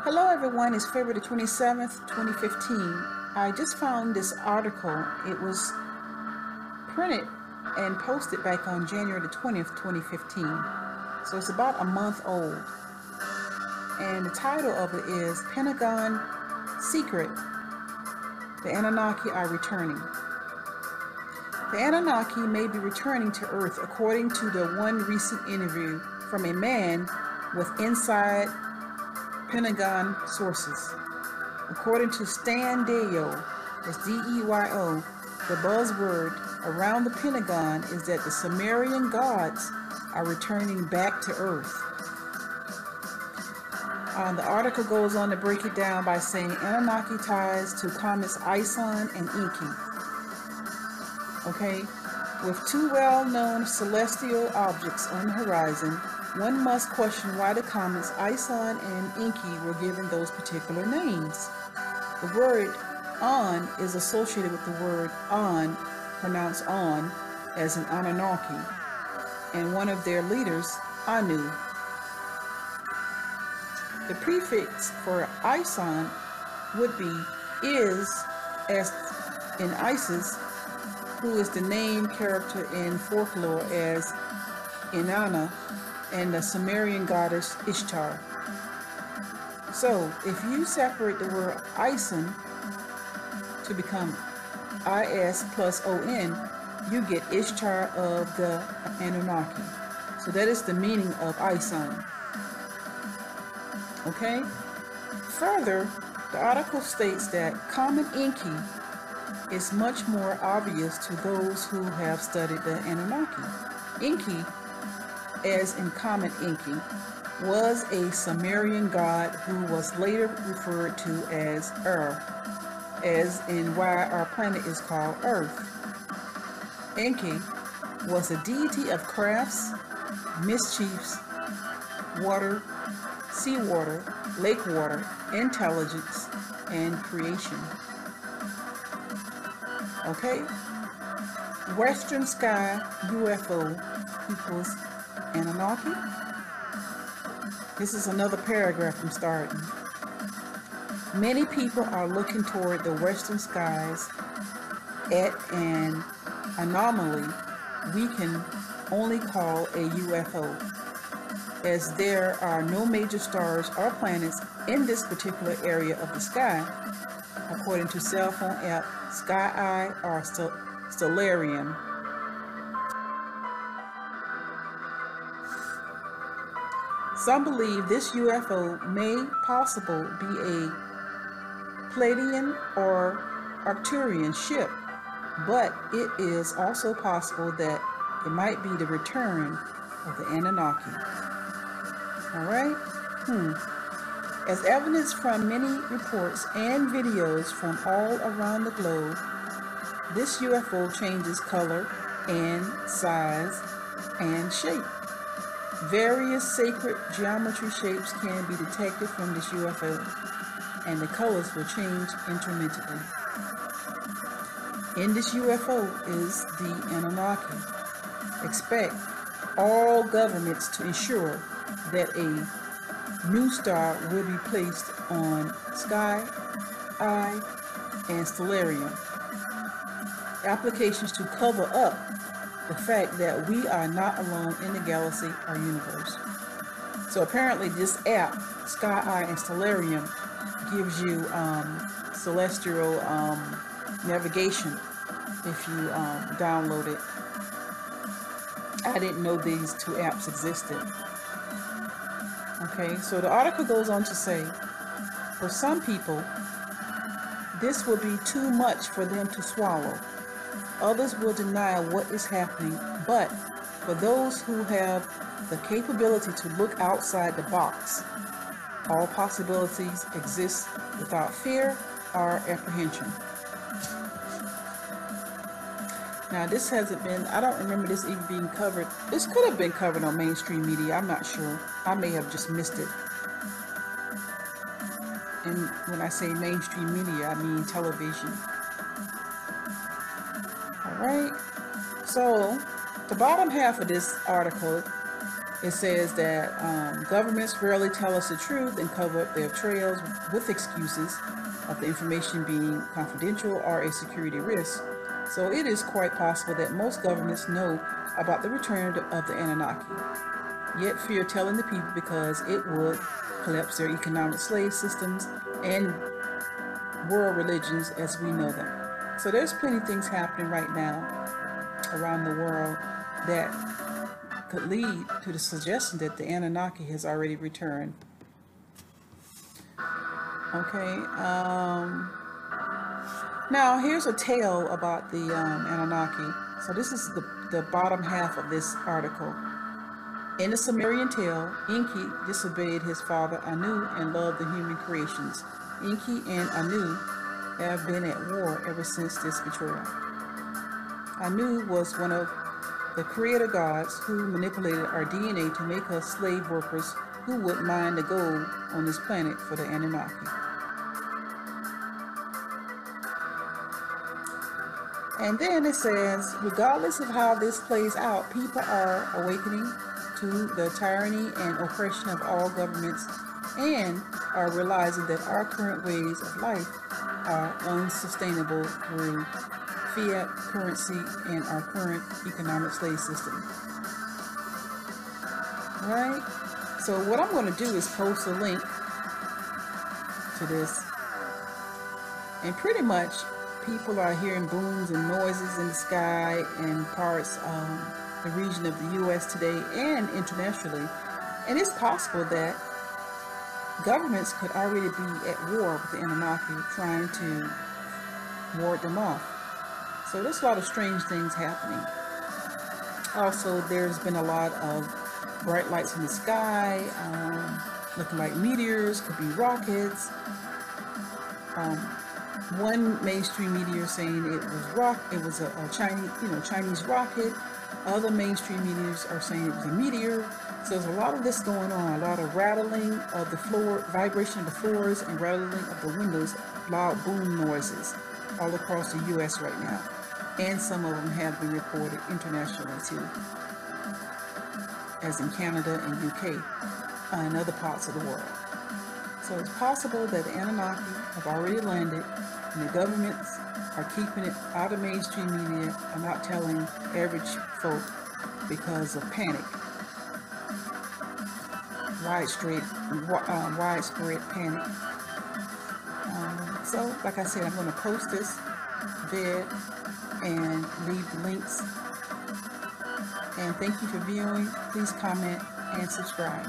Hello everyone, it's February 27th, 2015. I just found this article. It was printed and posted back on January the 20th, 2015. So it's about a month old. And the title of it is Pentagon Secret. The Anunnaki are returning. The Anunnaki may be returning to Earth according to the one recent interview from a man with inside Pentagon sources. According to Stan Deyo, that's D-E-Y-O, the buzzword around the Pentagon is that the Sumerian gods are returning back to Earth. The article goes on to break it down by saying Anunnaki ties to comets Ison and Enki. Okay, with two well-known celestial objects on the horizon, one must question why the comets Ison and Enki were given those particular names. The word On is associated with the word On, pronounced On, as in Anunnaki, and one of their leaders, Anu. The prefix for Ison would be is, as in Isis, who is the named character in folklore as Inanna, and the Sumerian goddess Ishtar. So, if you separate the word Ison to become I-S plus O-N, you get Ishtar of the Anunnaki. So that is the meaning of Ison. Okay? Further, the article states that comet Enki is much more obvious to those who have studied the Anunnaki. Enki, as in comet Enki, was a Sumerian god who was later referred to as as in why our planet is called Earth. Enki was a deity of crafts, mischiefs, water, seawater, lake water, intelligence, and creation. Okay? Western sky UFO equals Anunnaki. This is another paragraph I'm starting. Many people are looking toward the western skies at an anomaly we can only call a UFO, as there are no major stars or planets in this particular area of the sky, according to cell phone app SkyEye or Stellarium. Some believe this UFO may possibly be a Pleiadian or Arcturian ship, but it is also possible that it might be the return of the Anunnaki. Alright? As evidence from many reports and videos from all around the globe, this UFO changes color and size and shape. Various sacred geometry shapes can be detected from this UFO, and the colors will change intermittently. In this UFO is the Anunnaki. Expect all governments to ensure that a new star will be placed on SkyEye and Stellarium. Applications to cover up the fact that we are not alone in the galaxy or universe. So apparently this app, SkyEye and Stellarium, gives you celestial navigation if you download it. I didn't know these two apps existed. Okay, so the article goes on to say, for some people, this will be too much for them to swallow. Others will deny what is happening, but for those who have the capability to look outside the box, all possibilities exist without fear or apprehension. Now this hasn't been, I don't remember this even being covered. This could have been covered on mainstream media, I'm not sure. I may have just missed it. And when I say mainstream media, I mean television. Alright, so the bottom half of this article It says that governments rarely tell us the truth and cover up their trails with excuses of the information being confidential or a security risk. So it is quite possible that most governments know about the return of the Anunnaki, yet fear telling the people because it would collapse their economic slave systems and world religions as we know them. So there's plenty of things happening right now around the world that could lead to the suggestion that the Anunnaki has already returned. Okay, now here's a tale about the Anunnaki. So this is the bottom half of this article. In the Sumerian tale, Enki disobeyed his father Anu and loved the human creations. Enki and Anu have been at war ever since this betrayal. Anu was one of the creator gods who manipulated our DNA to make us slave workers who would mine the gold on this planet for the Anunnaki. And then it says, regardless of how this plays out, people are awakening to the tyranny and oppression of all governments and are realizing that our current ways of life are unsustainable through fiat currency and our current economic slave system. Right? So what I'm going to do is post a link to this, and pretty much people are hearing booms and noises in the sky in parts of the region of the U.S. today and internationally, and it's possible that governments could already be at war with the Anunnaki, trying to ward them off. So there's a lot of strange things happening. Also, there's been a lot of bright lights in the sky, looking like meteors, could be rockets. One mainstream meteor saying it was a Chinese rocket. Other mainstream meteors are saying it was a meteor. So there's a lot of this going on, a lot of rattling of the floor, vibration of the floors, and rattling of the windows, loud boom noises all across the U.S. right now. And some of them have been reported internationally too, as in Canada and UK and other parts of the world. So it's possible that the Anunnaki have already landed, and the governments are keeping it out of mainstream media and not telling average folk because of panic. Widespread panic. So, like I said, I'm going to post this vid and leave the links. And thank you for viewing. Please comment and subscribe.